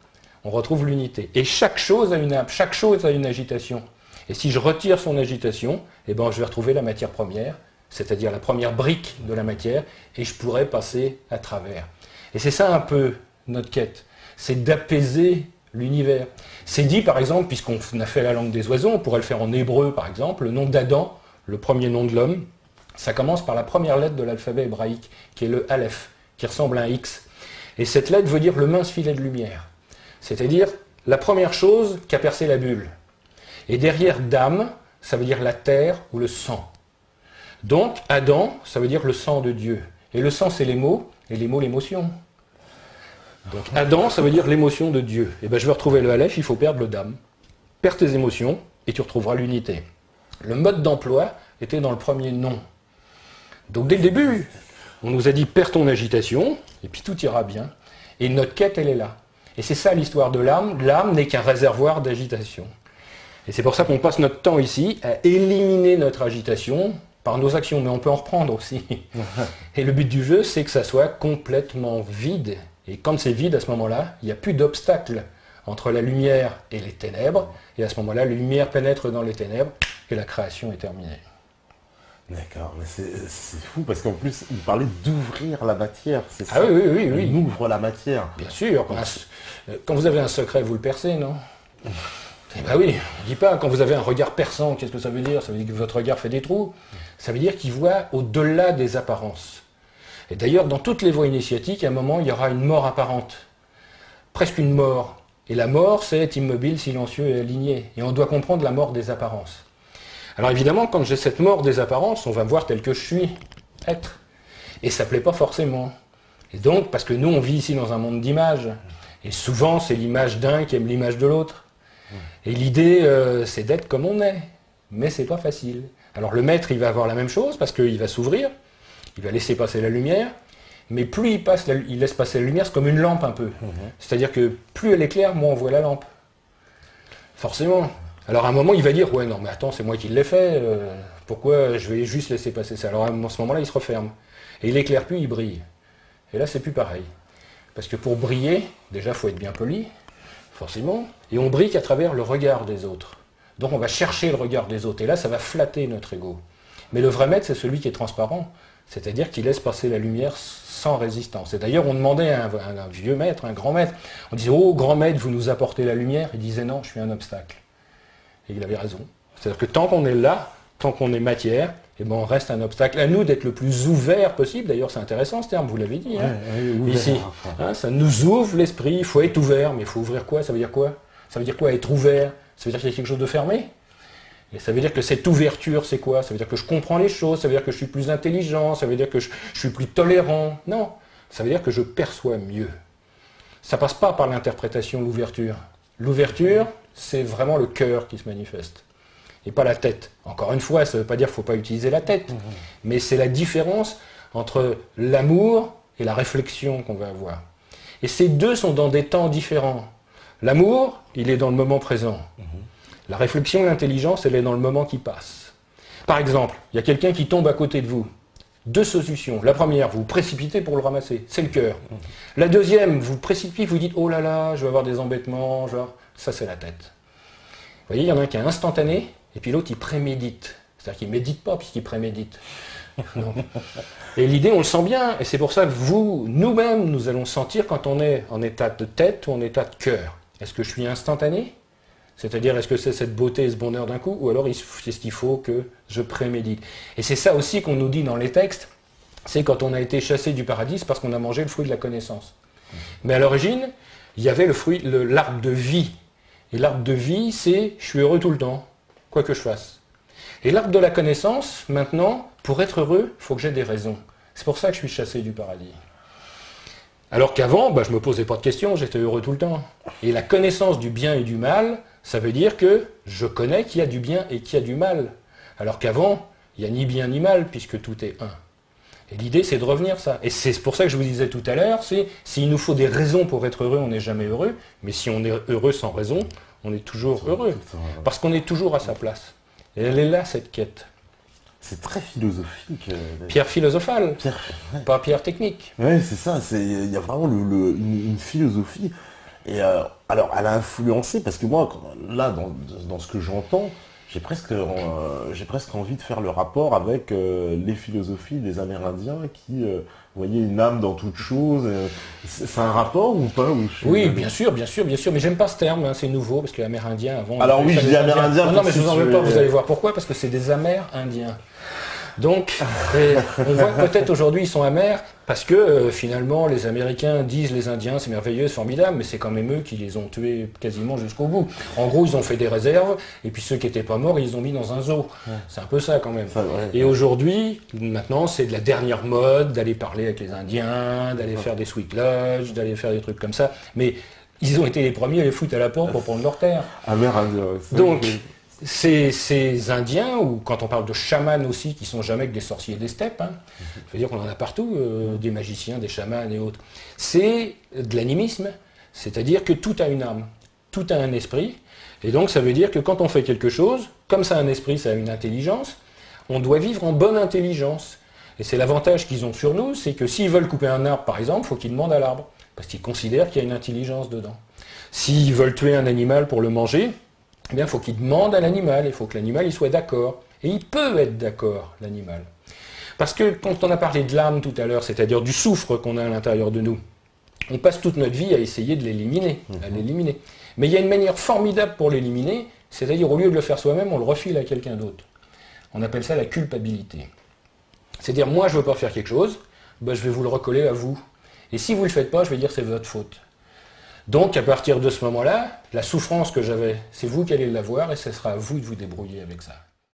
on retrouve l'unité. Et chaque chose a une âme, chaque chose a une agitation. Et si je retire son agitation, eh ben, je vais retrouver la matière première, c'est-à-dire la première brique de la matière, et je pourrais passer à travers. Et c'est ça un peu notre quête, c'est d'apaiser l'univers. C'est dit par exemple, puisqu'on a fait la langue des oiseaux, on pourrait le faire en hébreu par exemple, le nom d'Adam, le premier nom de l'homme, ça commence par la première lettre de l'alphabet hébraïque, qui est le Aleph, qui ressemble à un X. Et cette lettre veut dire le mince filet de lumière, c'est-à-dire la première chose qui a percé la bulle. Et derrière d'âme, ça veut dire la terre ou le sang. Donc, Adam, ça veut dire le sang de Dieu. Et le sang, c'est les mots, et les mots, l'émotion. Donc, Adam, ça veut dire l'émotion de Dieu. Et bien, je veux retrouver le Aleph, il faut perdre le Dam. Perds tes émotions, et tu retrouveras l'unité. Le mode d'emploi était dans le premier nom. Donc, dès le début, on nous a dit, perds ton agitation, et puis tout ira bien. Et notre quête, elle est là. Et c'est ça l'histoire de l'âme. L'âme n'est qu'un réservoir d'agitation. Et c'est pour ça qu'on passe notre temps ici à éliminer notre agitation par nos actions, mais on peut en reprendre aussi. Et le but du jeu, c'est que ça soit complètement vide. Et quand c'est vide, à ce moment-là, il n'y a plus d'obstacle entre la lumière et les ténèbres. Et à ce moment-là, la lumière pénètre dans les ténèbres et la création est terminée. D'accord, mais c'est fou parce qu'en plus, il parlait d'ouvrir la matière, c'est ça? Ah oui. On ouvre la matière. Bien sûr. Quand vous avez un secret, vous le percez, non? Eh ben oui, je dis pas, quand vous avez un regard perçant, qu'est-ce que ça veut dire? Ça veut dire que votre regard fait des trous. Ça veut dire qu'il voit au-delà des apparences. Et d'ailleurs, dans toutes les voies initiatiques, à un moment, il y aura une mort apparente. Presque une mort. Et la mort, c'est être immobile, silencieux et aligné. Et on doit comprendre la mort des apparences. Alors évidemment, quand j'ai cette mort des apparences, on va me voir tel que je suis, être. Et ça ne plaît pas forcément. Et donc, parce que nous, on vit ici dans un monde d'images. Et souvent, c'est l'image d'un qui aime l'image de l'autre. Et l'idée, c'est d'être comme on est. Mais c'est pas facile. Alors le maître, il va avoir la même chose, parce qu'il va s'ouvrir, il va laisser passer la lumière, mais plus il laisse passer la lumière, c'est comme une lampe un peu. C'est-à-dire que plus elle éclaire, moins on voit la lampe. Forcément. Alors à un moment, il va dire, ouais, non, mais attends, c'est moi qui l'ai fait, pourquoi je vais juste laisser passer ça? Alors à ce moment-là, il se referme. Et il éclaire plus, il brille. Et là, c'est plus pareil. Parce que pour briller, déjà, il faut être bien poli, forcément, et on brille qu'à travers le regard des autres. Donc on va chercher le regard des autres, et là, ça va flatter notre ego. Mais le vrai maître, c'est celui qui est transparent, c'est-à-dire qui laisse passer la lumière sans résistance. Et d'ailleurs, on demandait à un vieux maître, un grand maître, on disait, oh, grand maître, vous nous apportez la lumière. Il disait, non, je suis un obstacle. Et il avait raison. C'est-à-dire que tant qu'on est là, tant qu'on est matière, eh ben, on reste un obstacle. À nous d'être le plus ouvert possible. D'ailleurs, c'est intéressant ce terme, vous l'avez dit. Hein, ouvert, ici, hein, ça nous ouvre l'esprit. Il faut être ouvert, mais il faut ouvrir quoi? Ça veut dire quoi? Ça veut dire quoi, être ouvert? Ça veut dire qu'il y a quelque chose de fermé? Et ça veut dire que cette ouverture, c'est quoi? Ça veut dire que je comprends les choses, ça veut dire que je suis plus intelligent, ça veut dire que je suis plus tolérant. Non, ça veut dire que je perçois mieux. Ça passe pas par l'interprétation, l'ouverture. L'ouverture, c'est vraiment le cœur qui se manifeste, et pas la tête. Encore une fois, ça ne veut pas dire qu'il ne faut pas utiliser la tête, mais c'est la différence entre l'amour et la réflexion qu'on va avoir. Et ces deux sont dans des temps différents. L'amour, il est dans le moment présent. La réflexion, l'intelligence, elle est dans le moment qui passe. Par exemple, il y a quelqu'un qui tombe à côté de vous. Deux solutions. La première, vous vous précipitez pour le ramasser, c'est le cœur. La deuxième, vous précipitez, vous dites, oh là là, je vais avoir des embêtements, genre, ça c'est la tête. Vous voyez, il y en a un qui est instantané, et puis l'autre, il prémédite. C'est-à-dire qu'il ne médite pas, puisqu'il prémédite. Et l'idée, on le sent bien, et c'est pour ça que nous-mêmes, nous allons sentir quand on est en état de tête ou en état de cœur. Est-ce que je suis instantané? C'est-à-dire, est-ce que c'est cette beauté et ce bonheur d'un coup, ou alors c'est ce qu'il faut que je prémédite? Et c'est ça aussi qu'on nous dit dans les textes, c'est quand on a été chassé du paradis, c'est parce qu'on a mangé le fruit de la connaissance. Mais à l'origine, il y avait le fruit, l'arbre de vie. Et l'arbre de vie, c'est « je suis heureux tout le temps, quoi que je fasse ». Et l'arbre de la connaissance, maintenant, pour être heureux, il faut que j'ai des raisons. C'est pour ça que je suis chassé du paradis. Alors qu'avant, je ne me posais pas de questions, j'étais heureux tout le temps. Et la connaissance du bien et du mal, ça veut dire que je connais qu'il y a du bien et qu'il y a du mal. Alors qu'avant, il n'y a ni bien ni mal, puisque tout est un. Et l'idée, c'est de revenir ça. Et c'est pour ça que je vous disais tout à l'heure, c'est s'il nous faut des raisons pour être heureux, on n'est jamais heureux. Mais si on est heureux sans raison, on est toujours heureux. Parce qu'on est toujours à sa place. Et elle est là, cette quête. C'est très philosophique. Pierre philosophale, pas pierre technique. Oui, c'est ça. Il y a vraiment une philosophie. Et alors, elle a influencé, parce que moi, là, dans ce que j'entends, j'ai presque envie de faire le rapport avec les philosophies des Amérindiens qui voyaient une âme dans toute chose. C'est un rapport ou pas? Oui, bien sûr, mais j'aime pas ce terme, hein, c'est nouveau, parce que l'Amérindien avant... Alors oui, je dis Amérindien. Non, mais je vous en veux pas, vous allez voir pourquoi, parce que c'est des Amérindiens. Donc, on voit que peut-être aujourd'hui ils sont amers, parce que finalement les Américains disent les Indiens c'est merveilleux, c'est formidable, mais c'est quand même eux qui les ont tués quasiment jusqu'au bout. En gros, ils ont fait des réserves, et puis ceux qui n'étaient pas morts, ils les ont mis dans un zoo. C'est un peu ça quand même. Et aujourd'hui, maintenant, c'est de la dernière mode d'aller parler avec les Indiens, d'aller faire des sweet lodge, d'aller faire des trucs comme ça. Mais ils ont été les premiers à les foutre à la porte pour prendre leur terre. Amérindiens. Donc, ces Indiens, ou quand on parle de chamans aussi, qui sont jamais que des sorciers des steppes, hein, je veux dire qu'on en a partout, des magiciens, des chamans et autres, c'est de l'animisme, c'est-à-dire que tout a une âme, tout a un esprit, et donc ça veut dire que quand on fait quelque chose, comme ça a un esprit, ça a une intelligence, on doit vivre en bonne intelligence. Et c'est l'avantage qu'ils ont sur nous, c'est que s'ils veulent couper un arbre, par exemple, il faut qu'ils demandent à l'arbre, parce qu'ils considèrent qu'il y a une intelligence dedans. S'ils veulent tuer un animal pour le manger, eh bien, il faut qu'il demande à l'animal, il faut que l'animal soit d'accord. Et il peut être d'accord, l'animal. Parce que quand on a parlé de l'âme tout à l'heure, c'est-à-dire du soufre qu'on a à l'intérieur de nous, on passe toute notre vie à essayer de l'éliminer, à l'éliminer. Mais il y a une manière formidable pour l'éliminer, c'est-à-dire au lieu de le faire soi-même, on le refile à quelqu'un d'autre. On appelle ça la culpabilité. C'est-à-dire, moi, je ne veux pas faire quelque chose, ben, je vais vous le recoller à vous. Et si vous ne le faites pas, je vais dire c'est votre faute. Donc, à partir de ce moment-là, la souffrance que j'avais, c'est vous qui allez l'avoir et ce sera à vous de vous débrouiller avec ça.